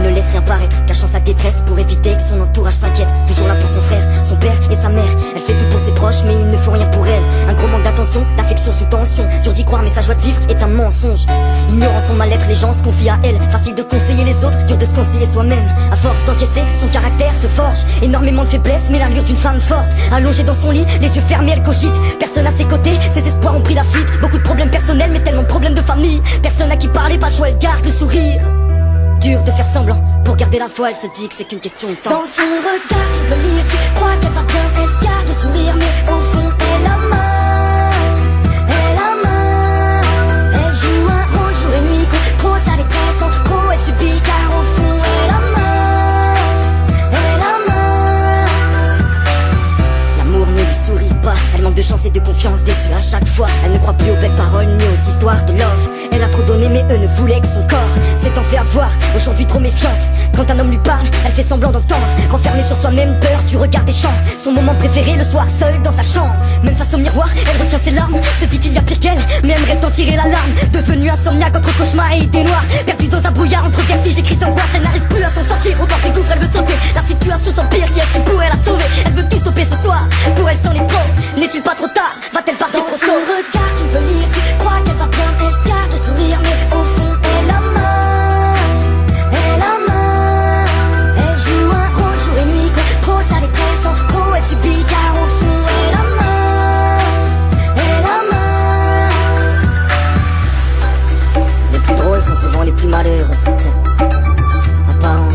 Elle ne laisse rien paraître, cachant sa détresse pour éviter que son entourage s'inquiète. Toujours là pour son frère, son père et sa mère. Elle fait tout pour ses proches mais ils ne font rien pour elle. Un gros manque d'attention, d'affection sous tension. Dur d'y croire mais sa joie de vivre est un mensonge. Ignorant son mal-être, les gens se confient à elle. Facile de conseiller les autres, dur de se conseiller soi-même. À force d'encaisser, son caractère se forge. Énormément de faiblesse mais l'allure d'une femme forte. Allongée dans son lit, les yeux fermés, elle cogite. Personne à ses côtés, ses espoirs ont pris la fuite. Beaucoup de problèmes personnels mais tellement de problèmes de famille. Personne à qui parler, pas le choix, elle garde le sourire. Dur de faire semblant, pour garder la foi elle se dit que c'est qu'une question de temps. Dans son regard tu peux lire, tu crois qu'elle va bien, elle garde le sourire, mais au fond elle a mal. Elle a mal. Elle joue un rôle jour et nuit, contrôle sa détresse, en gros elle subit car au fond elle a mal. Elle a mal. L'amour ne lui sourit pas, elle manque de chance et de confiance, déçue à chaque fois. Elle ne croit plus aux belles paroles ni aux histoires de love. Elle a trop donné mais eux ne voulaient que son corps. S'étant fait avoir, aujourd'hui trop méfiante. Quand un homme lui parle, elle fait semblant d'entendre. Renfermée sur soi-même, peur du regard des champs. Son moment préféré le soir, seule dans sa chambre. Même face au miroir, elle retient ses larmes. Se dit qu'il y a pire qu'elle, mais aimerait en tirer l'alarme. Devenue insomniaque entre cauchemar et idées noires. Perdue dans un brouillard entre vertige et crise d'angoisse. Elle n'arrive plus à s'en sortir, au bord du gouffre elle veut sauter. La situation s'empire, qui est-ce qui pourrait la sauver? Elle veut tout stopper ce soir, pour elle c'en est trop. N'est-il pas trop tard? Va-t-elle partir trop Dans son tôt? regard tu peux lire, tu crois qu'elle va bien, elle garde le sourire, mais au fond elle a mal. Elle a mal. Elle joue un rôle jour et nuit, contrôle sa détresse, en gros elle subit car au fond elle a mal. Elle a mal. Les plus drôles sont souvent les plus malheureux. Apparence.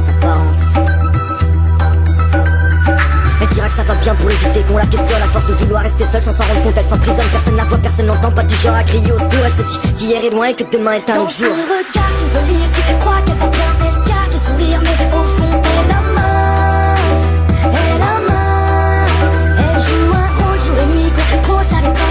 Elle dira que ça va bien pour éviter qu'on la questionne. À force de vouloir rester seule sans s'en rendre compte, elle s'emprisonne. Personne la voit, personne l'entend, pas du genre à crier au secours. Elle se dit qu'hier est loin et que demain est un Dans autre son jour. regard tu peux lire, tu crois qu'elle va bien, elle garde le sourire, mais au fond elle a mal. Elle a mal. Elle joue un rôle jour et nuit, contrôle sa détresse.